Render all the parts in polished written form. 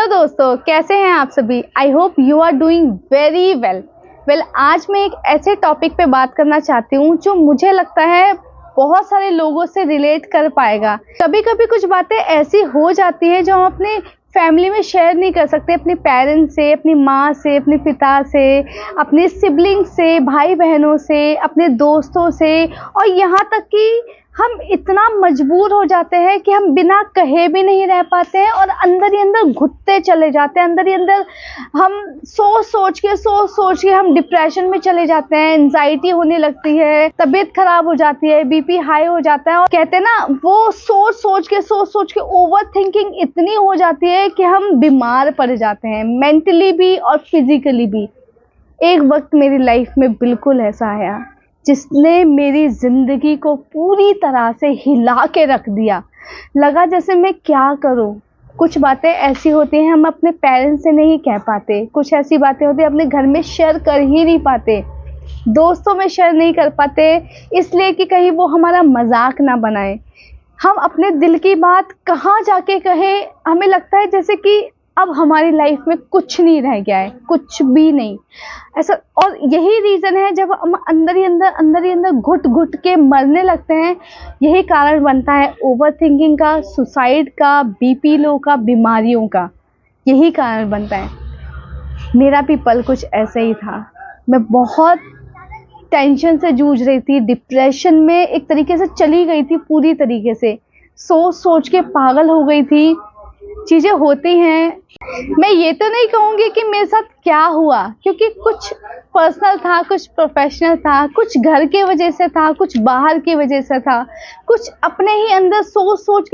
दोस्तों, कैसे हैं आप सभी। I hope you are doing very well. आज मैं एक ऐसे टॉपिक पे बात करना चाहती हूँ जो मुझे लगता है बहुत सारे लोगों से रिलेट कर पाएगा। कभी कभी कुछ बातें ऐसी हो जाती है जो हम अपने फैमिली में शेयर नहीं कर सकते, अपने पेरेंट्स से, अपनी माँ से, अपने पिता से, अपने सिबलिंग्स से, भाई बहनों से, अपने दोस्तों से, और यहाँ तक कि हम इतना मजबूर हो जाते हैं कि हम बिना कहे भी नहीं रह पाते हैं और अंदर ही अंदर घुटते चले जाते हैं। अंदर ही अंदर हम सोच के हम डिप्रेशन में चले जाते हैं, एंजाइटी होने लगती है, तबीयत खराब हो जाती है, बीपी हाई हो जाता है। और कहते हैं ना, वो सोच के ओवर थिंकिंग इतनी हो जाती है कि हम बीमार पड़ जाते हैं, मेंटली भी और फिजिकली भी। एक वक्त मेरी लाइफ में बिल्कुल ऐसा आया जिसने मेरी ज़िंदगी को पूरी तरह से हिला के रख दिया। लगा जैसे मैं क्या करूं। कुछ बातें ऐसी होती हैं हम अपने पेरेंट्स से नहीं कह पाते, कुछ ऐसी बातें होती हैं अपने घर में शेयर कर ही नहीं पाते, दोस्तों में शेयर नहीं कर पाते, इसलिए कि कहीं वो हमारा मजाक ना बनाए। हम अपने दिल की बात कहाँ जाके कहें, हमें लगता है जैसे कि अब हमारी लाइफ में कुछ नहीं रह गया है, कुछ भी नहीं ऐसा। और यही रीज़न है जब हम अंदर ही अंदर घुट के मरने लगते हैं, यही कारण बनता है ओवर थिंकिंग का, सुसाइड का, बीपी लो का, बीमारियों का, यही कारण बनता है। मेरा भी पल कुछ ऐसे ही था। मैं बहुत टेंशन से जूझ रही थी, डिप्रेशन में एक तरीके से चली गई थी, पूरी तरीके से सोच के पागल हो गई थी। चीज़ें होती हैं, मैं ये तो नहीं कहूँगी कि मेरे साथ क्या हुआ, क्योंकि कुछ पर्सनल था, कुछ प्रोफेशनल था, कुछ घर के वजह से था, कुछ बाहर की वजह से था, कुछ अपने ही अंदर सोच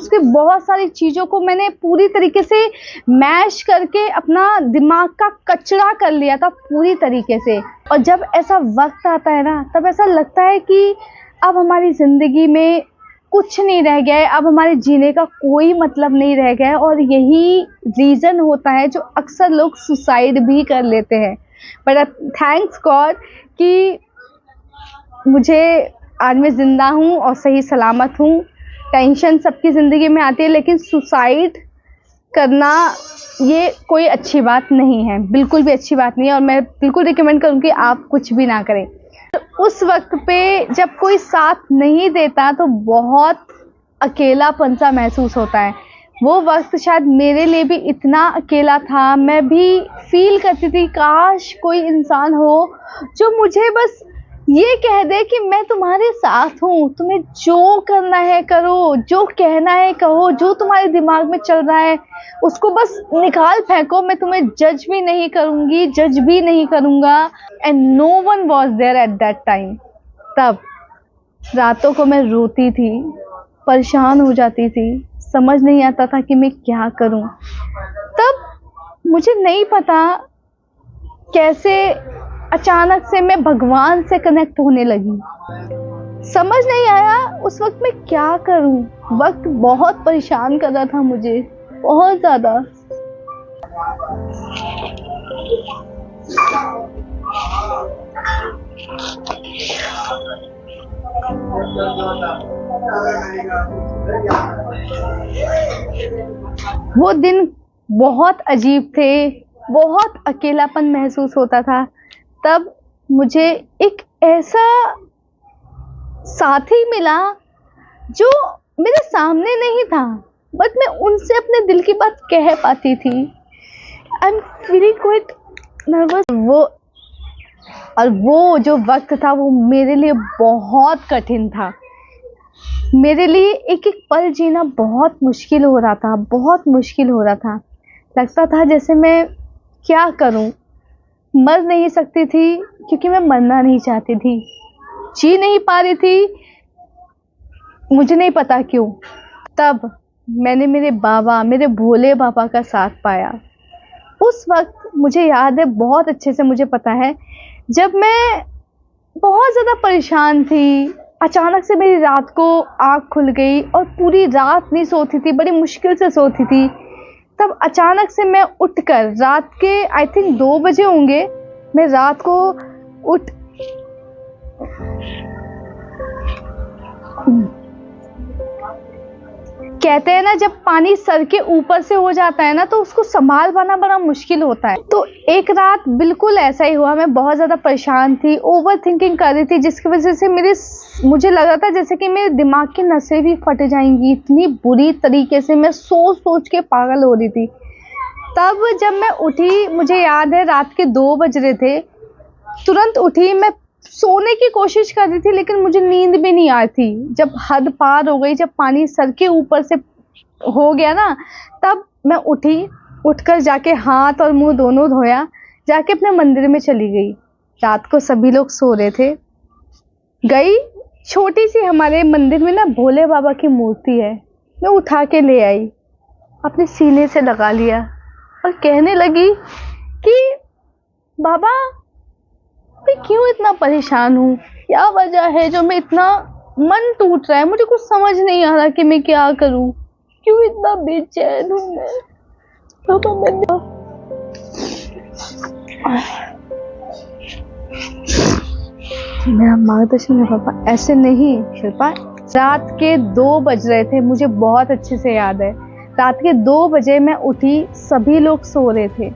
के बहुत सारी चीज़ों को मैंने पूरी तरीके से मैश करके अपना दिमाग का कचरा कर लिया था पूरी तरीके से। और जब ऐसा वक्त आता है ना, तब ऐसा लगता है कि अब हमारी ज़िंदगी में कुछ नहीं रह गया है, अब हमारे जीने का कोई मतलब नहीं रह गया है। और यही रीज़न होता है जो अक्सर लोग सुसाइड भी कर लेते हैं। बट थैंक्स गॉड कि मुझे आज मैं ज़िंदा हूँ और सही सलामत हूँ। टेंशन सबकी ज़िंदगी में आती है, लेकिन सुसाइड करना ये कोई अच्छी बात नहीं है, बिल्कुल भी अच्छी बात नहीं है। और मैं बिल्कुल रिकमेंड करूँगी आप कुछ भी ना करें। उस वक्त पे जब कोई साथ नहीं देता तो बहुत अकेलापन सा महसूस होता है। वो वक्त शायद मेरे लिए भी इतना अकेला था, मैं भी फील करती थी काश कोई इंसान हो जो मुझे बस ये कह दे कि मैं तुम्हारे साथ हूँ, तुम्हें जो करना है करो, जो कहना है कहो, जो तुम्हारे दिमाग में चल रहा है उसको बस निकाल फेंको, मैं तुम्हें जज भी नहीं करूँगी, जज भी नहीं करूँगा। And no one was there at that time. तब रातों को मैं रोती थी, परेशान हो जाती थी, समझ नहीं आता था कि मैं क्या करूं। तब मुझे नहीं पता कैसे अचानक से मैं भगवान से कनेक्ट होने लगी। समझ नहीं आया उस वक्त मैं क्या करूं। वक्त बहुत परेशान कर रहा था मुझे, बहुत ज़्यादा। वो दिन बहुत अजीब थे, बहुत अकेलापन महसूस होता था। तब मुझे एक ऐसा साथी मिला जो मेरे सामने नहीं था, बट मैं उनसे अपने दिल की बात कह पाती थी। I am feeling quite nervous. वो जो वक्त था वो मेरे लिए बहुत कठिन था। मेरे लिए एक एक पल जीना बहुत मुश्किल हो रहा था, बहुत मुश्किल हो रहा था। लगता था जैसे मैं क्या करूं, मर नहीं सकती थी क्योंकि मैं मरना नहीं चाहती थी, जी नहीं पा रही थी, मुझे नहीं पता क्यों। तब मैंने मेरे बाबा, मेरे भोले बाबा का साथ पाया। उस वक्त मुझे याद है बहुत अच्छे से, मुझे पता है जब मैं बहुत ज़्यादा परेशान थी, अचानक से मेरी रात को आँख खुल गई और पूरी रात नहीं सोती थी, बड़ी मुश्किल से सोती थी। तब अचानक से मैं उठकर, रात के आई थिंक 2 बजे होंगे, मैं रात को उठ कहते हैं ना, जब पानी सर के ऊपर से हो जाता है ना तो उसको संभाल पाना बड़ा मुश्किल होता है। तो एक रात बिल्कुल ऐसा ही हुआ। मैं बहुत ज़्यादा परेशान थी, ओवर थिंकिंग कर रही थी, जिसकी वजह से मुझे लग रहा था जैसे कि मेरे दिमाग की नसें भी फट जाएंगी। इतनी बुरी तरीके से मैं सोच सोच के पागल हो रही थी। तब जब मैं उठी, मुझे याद है रात के 2 बज रहे थे, तुरंत उठी। मैं सोने की कोशिश कर रही थी लेकिन मुझे नींद भी नहीं आई थी। जब हद पार हो गई, जब पानी सर के ऊपर से हो गया ना, तब मैं उठी। उठकर जाके हाथ और मुंह दोनों धोया, जाके अपने मंदिर में चली गई। रात को सभी लोग सो रहे थे। गई, छोटी सी हमारे मंदिर में ना भोले बाबा की मूर्ति है, मैं उठा के ले आई, अपने सीने से लगा लिया और कहने लगी कि बाबा, मैं क्यों इतना परेशान हूँ, क्या वजह है जो मैं इतना मन टूट रहा है, मुझे कुछ समझ नहीं आ रहा कि मैं क्या करूँ, क्यों इतना बेचैन हूँ मैं। बाबा मेरा मार्गदर्शन है पापा। ऐसे नहीं शिल्पा, रात के 2 बज रहे थे, मुझे बहुत अच्छे से याद है। रात के 2 बजे मैं उठी, सभी लोग सो रहे थे।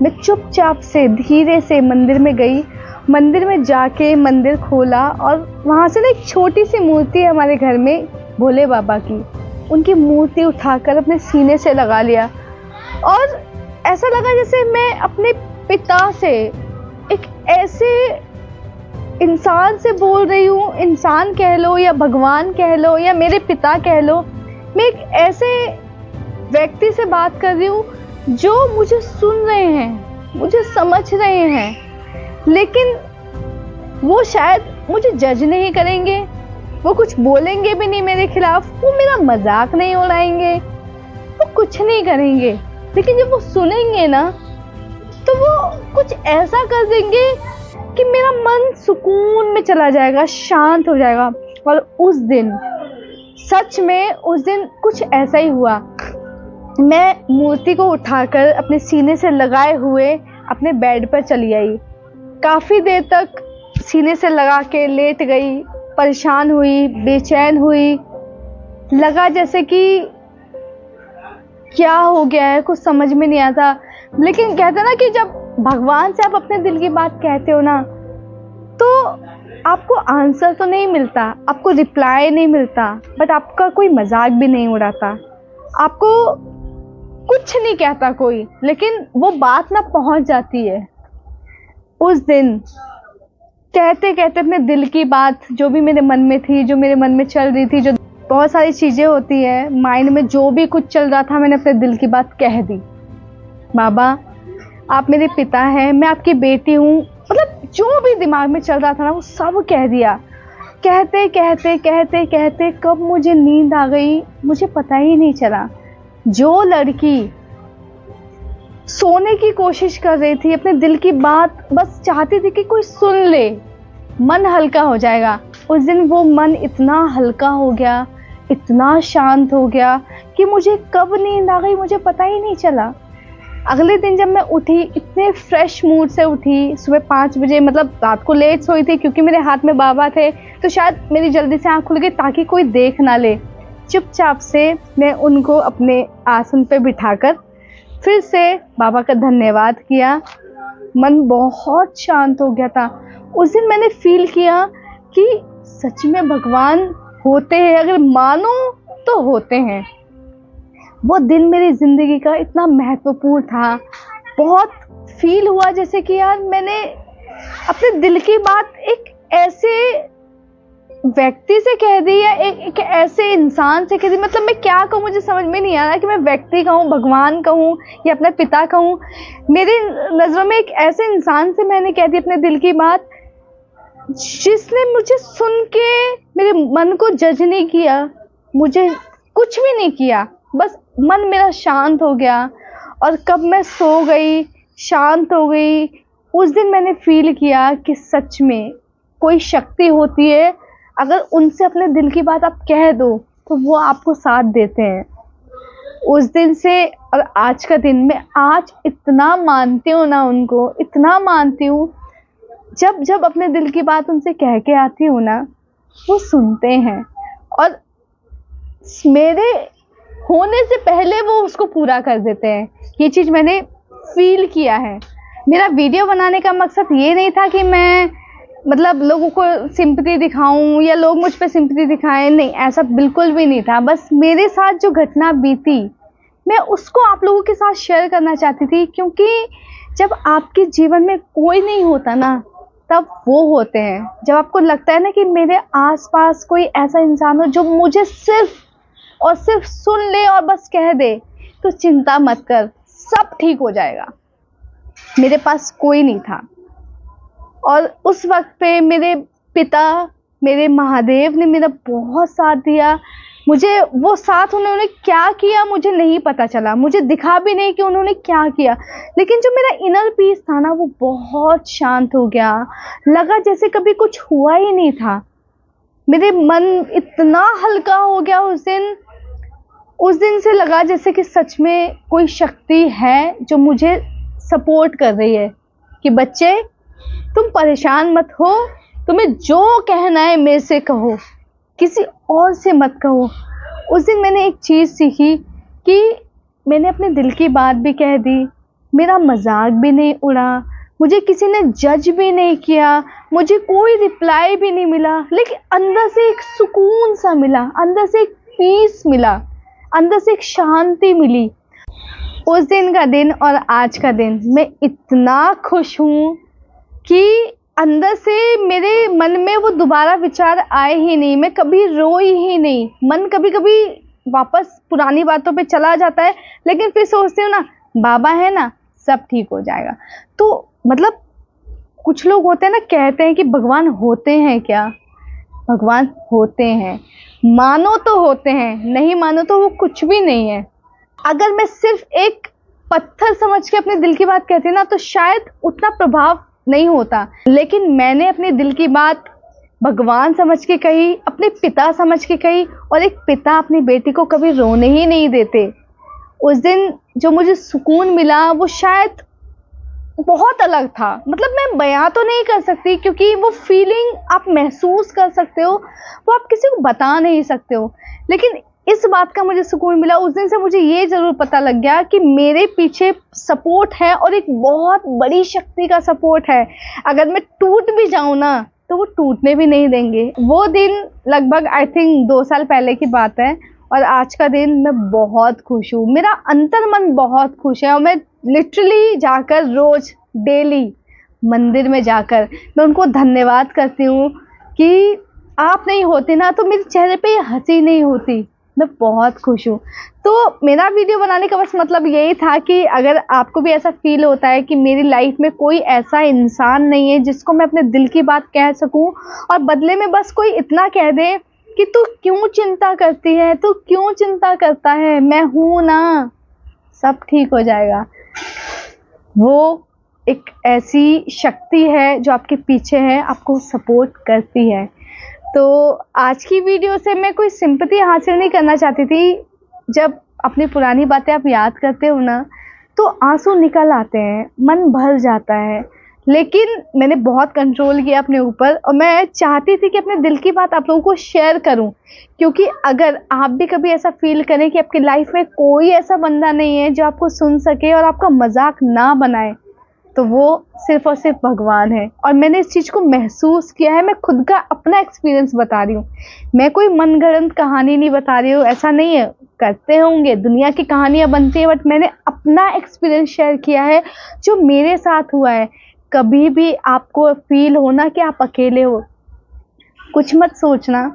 मैं चुपचाप से धीरे से मंदिर में गई। मंदिर में जाके मंदिर खोला और वहाँ से ना एक छोटी सी मूर्ति है हमारे घर में, भोले बाबा की। उनकी मूर्ति उठाकर अपने सीने से लगा लिया और ऐसा लगा जैसे मैं अपने पिता से, एक ऐसे इंसान से बोल रही हूँ। इंसान कह लो या भगवान कह लो या मेरे पिता कह लो, मैं एक ऐसे व्यक्ति से बात कर रही हूँ जो मुझे सुन रहे हैं, मुझे समझ रहे हैं, लेकिन वो शायद मुझे जज नहीं करेंगे, वो कुछ बोलेंगे भी नहीं मेरे खिलाफ, वो मेरा मजाक नहीं उड़ाएंगे, वो कुछ नहीं करेंगे। लेकिन जब वो सुनेंगे ना तो वो कुछ ऐसा कर देंगे कि मेरा मन सुकून में चला जाएगा, शांत हो जाएगा। और उस दिन सच में, उस दिन कुछ ऐसा ही हुआ। मैं मूर्ति को उठाकर अपने सीने से लगाए हुए अपने बेड पर चली आई। काफ़ी देर तक सीने से लगा के लेट गई, परेशान हुई, बेचैन हुई। लगा जैसे कि क्या हो गया है, कुछ समझ में नहीं आता। लेकिन कहते ना कि जब भगवान से आप अपने दिल की बात कहते हो ना, तो आपको आंसर तो नहीं मिलता, आपको रिप्लाई नहीं मिलता, बट आपका कोई मजाक भी नहीं उड़ाता, आपको कुछ नहीं कहता कोई, लेकिन वो बात ना पहुंच जाती है। उस दिन कहते कहते अपने दिल की बात, जो भी मेरे मन में थी, जो मेरे मन में चल रही थी, जो बहुत सारी चीज़ें होती है माइंड में, जो भी कुछ चल रहा था, मैंने अपने दिल की बात कह दी। बाबा, आप मेरे पिता हैं, मैं आपकी बेटी हूँ, मतलब जो भी दिमाग में चल रहा था ना वो सब कह दिया। कहते कहते कहते कहते कब मुझे नींद आ गई मुझे पता ही नहीं चला। जो लड़की सोने की कोशिश कर रही थी, अपने दिल की बात बस चाहती थी कि कोई सुन ले, मन हल्का हो जाएगा, उस दिन वो मन इतना हल्का हो गया, इतना शांत हो गया कि मुझे कब नींद आ गई मुझे पता ही नहीं चला। अगले दिन जब मैं उठी, इतने फ्रेश मूड से उठी, सुबह 5 बजे, मतलब रात को लेट सोई थी क्योंकि मेरे हाथ में बाबा थे, तो शायद मेरी जल्दी से आँख खुल गई ताकि कोई देख ना ले। चुपचाप से मैं उनको अपने आसन पे बिठाकर फिर से बाबा का धन्यवाद किया। मन बहुत शांत हो गया था। उस दिन मैंने फील किया कि सच में भगवान होते हैं, अगर मानो तो होते हैं। वो दिन मेरी ज़िंदगी का इतना महत्वपूर्ण था। बहुत फील हुआ जैसे कि यार मैंने अपने दिल की बात एक ऐसे व्यक्ति से कह दी या एक ऐसे इंसान से कह दी। मतलब मैं क्या कहूँ, मुझे समझ में नहीं आ रहा कि मैं व्यक्ति कहूँ, भगवान कहूँ या अपने पिता कहूँ। मेरी नज़रों में एक ऐसे इंसान से मैंने कह दी अपने दिल की बात, जिसने मुझे सुन के मेरे मन को जज नहीं किया, मुझे कुछ भी नहीं किया, बस मन मेरा शांत हो गया। और कब मैं सो गई, शांत हो गई, उस दिन मैंने फील किया कि सच में कोई शक्ति होती है, अगर उनसे अपने दिल की बात आप कह दो तो वो आपको साथ देते हैं। उस दिन से और आज का दिन, मैं आज इतना मानती हूँ ना उनको, इतना मानती हूँ। जब जब अपने दिल की बात उनसे कह के आती हूँ ना, वो सुनते हैं। और मेरे होने से पहले वो उसको पूरा कर देते हैं। ये चीज़ मैंने फील किया है। मेरा वीडियो बनाने का मकसद ये नहीं था कि मैं मतलब लोगों को सिंपैथी दिखाऊं या लोग मुझ पे सिंपैथी दिखाएं, नहीं, ऐसा बिल्कुल भी नहीं था। बस मेरे साथ जो घटना बीती मैं उसको आप लोगों के साथ शेयर करना चाहती थी, क्योंकि जब आपके जीवन में कोई नहीं होता ना, तब वो होते हैं। जब आपको लगता है ना कि मेरे आसपास कोई ऐसा इंसान हो जो मुझे सिर्फ और सिर्फ सुन ले और बस कह दे, तो चिंता मत कर, सब ठीक हो जाएगा। मेरे पास कोई नहीं था और उस वक्त पे मेरे पिता, मेरे महादेव ने मेरा बहुत साथ दिया। मुझे वो साथ उन्होंने क्या किया मुझे नहीं पता चला, मुझे दिखा भी नहीं कि उन्होंने क्या किया, लेकिन जो मेरा इनर पीस था ना वो बहुत शांत हो गया। लगा जैसे कभी कुछ हुआ ही नहीं था। मेरे मन इतना हल्का हो गया उस दिन से लगा जैसे कि सच में कोई शक्ति है जो मुझे सपोर्ट कर रही है कि बच्चे तुम परेशान मत हो, तुम्हें जो कहना है मेरे से कहो, किसी और से मत कहो। उस दिन मैंने एक चीज़ सीखी कि मैंने अपने दिल की बात भी कह दी, मेरा मजाक भी नहीं उड़ा, मुझे किसी ने जज भी नहीं किया, मुझे कोई रिप्लाई भी नहीं मिला, लेकिन अंदर से एक सुकून सा मिला, अंदर से एक पीस मिला, अंदर से एक शांति मिली। उस दिन का दिन और आज का दिन मैं इतना खुश हूँ कि अंदर से मेरे मन में वो दोबारा विचार आए ही नहीं, मैं कभी रोई ही नहीं। मन कभी कभी वापस पुरानी बातों पे चला जाता है, लेकिन फिर सोचती हूँ ना, बाबा है ना, सब ठीक हो जाएगा। तो मतलब कुछ लोग होते हैं ना, कहते हैं कि भगवान होते हैं क्या? भगवान होते हैं, मानो तो होते हैं, नहीं मानो तो वो कुछ भी नहीं है। अगर मैं सिर्फ एक पत्थर समझ के अपने दिल की बात कहती ना, तो शायद उतना प्रभाव नहीं होता, लेकिन मैंने अपने दिल की बात भगवान समझ के कही, अपने पिता समझ के कही, और एक पिता अपनी बेटी को कभी रोने ही नहीं देते। उस दिन जो मुझे सुकून मिला वो शायद बहुत अलग था। मतलब मैं बयां तो नहीं कर सकती, क्योंकि वो फीलिंग आप महसूस कर सकते हो, वो आप किसी को बता नहीं सकते हो, लेकिन इस बात का मुझे सुकून मिला। उस दिन से मुझे ये ज़रूर पता लग गया कि मेरे पीछे सपोर्ट है, और एक बहुत बड़ी शक्ति का सपोर्ट है। अगर मैं टूट भी जाऊँ ना, तो वो टूटने भी नहीं देंगे। वो दिन लगभग आई थिंक 2 साल पहले की बात है, और आज का दिन मैं बहुत खुश हूँ। मेरा अंतर मन बहुत खुश है, और मैं लिटरली जाकर रोज़ डेली मंदिर में जाकर मैं उनको धन्यवाद करती हूँ कि आप नहीं होते ना तो मेरे चेहरे पे ये हंसी नहीं होती। मैं बहुत खुश हूँ। तो मेरा वीडियो बनाने का बस मतलब यही था कि अगर आपको भी ऐसा फील होता है कि मेरी लाइफ में कोई ऐसा इंसान नहीं है जिसको मैं अपने दिल की बात कह सकूं, और बदले में बस कोई इतना कह दे कि तू क्यों चिंता करती है, तू क्यों चिंता करता है, मैं हूँ ना, सब ठीक हो जाएगा। वो एक ऐसी शक्ति है जो आपके पीछे है, आपको सपोर्ट करती है। तो आज की वीडियो से मैं कोई सिंपैथी हासिल नहीं करना चाहती थी। जब अपनी पुरानी बातें आप याद करते हो ना, तो आंसू निकल आते हैं, मन भर जाता है, लेकिन मैंने बहुत कंट्रोल किया अपने ऊपर, और मैं चाहती थी कि अपने दिल की बात आप लोगों को शेयर करूं, क्योंकि अगर आप भी कभी ऐसा फील करें कि आपकी लाइफ में कोई ऐसा बंदा नहीं है जो आपको सुन सके और आपका मजाक ना बनाए, तो वो सिर्फ और सिर्फ भगवान है। और मैंने इस चीज़ को महसूस किया है, मैं खुद का अपना एक्सपीरियंस बता रही हूँ, मैं कोई मनगढ़ंत कहानी नहीं बता रही हूँ। ऐसा नहीं है, करते होंगे, दुनिया की कहानियाँ बनती है, बट मैंने अपना एक्सपीरियंस शेयर किया है जो मेरे साथ हुआ है। कभी भी आपको फील होना कि आप अकेले हो, कुछ मत सोचना,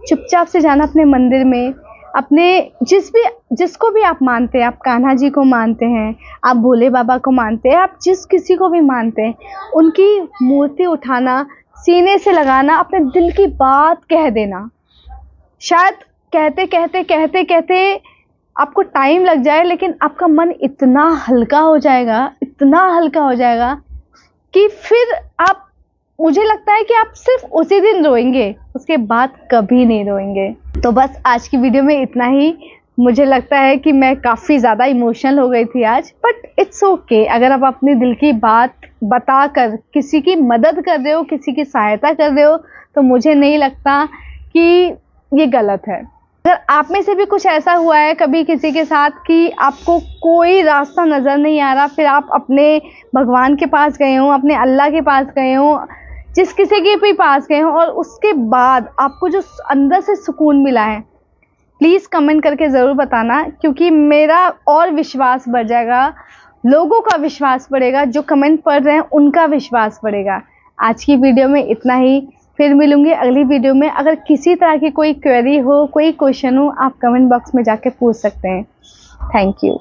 चुपचाप से जाना अपने मंदिर में, अपने जिसको भी आप मानते हैं, आप कान्हा जी को मानते हैं, आप भोले बाबा को मानते हैं, आप जिस किसी को भी मानते हैं, उनकी मूर्ति उठाना, सीने से लगाना, अपने दिल की बात कह देना। शायद कहते कहते कहते कहते आपको टाइम लग जाए, लेकिन आपका मन इतना हल्का हो जाएगा, इतना हल्का हो जाएगा कि फिर आप, मुझे लगता है कि आप सिर्फ उसी दिन रोएंगे, उसके बाद कभी नहीं रोएंगे। तो बस आज की वीडियो में इतना ही। मुझे लगता है कि मैं काफ़ी ज़्यादा इमोशनल हो गई थी आज, बट इट्स ओके। अगर आप अपने दिल की बात बताकर किसी की मदद कर रहे हो, किसी की सहायता कर रहे हो, तो मुझे नहीं लगता कि ये गलत है। अगर आप में से भी कुछ ऐसा हुआ है कभी किसी के साथ कि आपको कोई रास्ता नज़र नहीं आ रहा, फिर आप अपने भगवान के पास गए हो, अपने अल्लाह के पास गए हो, जिस किसी के भी पास गए हो, और उसके बाद आपको जो अंदर से सुकून मिला है, प्लीज़ कमेंट करके ज़रूर बताना, क्योंकि मेरा और विश्वास बढ़ जाएगा, लोगों का विश्वास बढ़ेगा, जो कमेंट पढ़ रहे हैं उनका विश्वास बढ़ेगा। आज की वीडियो में इतना ही, फिर मिलूंगी अगली वीडियो में। अगर किसी तरह की कोई क्वेरी हो, कोई क्वेश्चन हो, आप कमेंट बॉक्स में जाके पूछ सकते हैं। Thank you.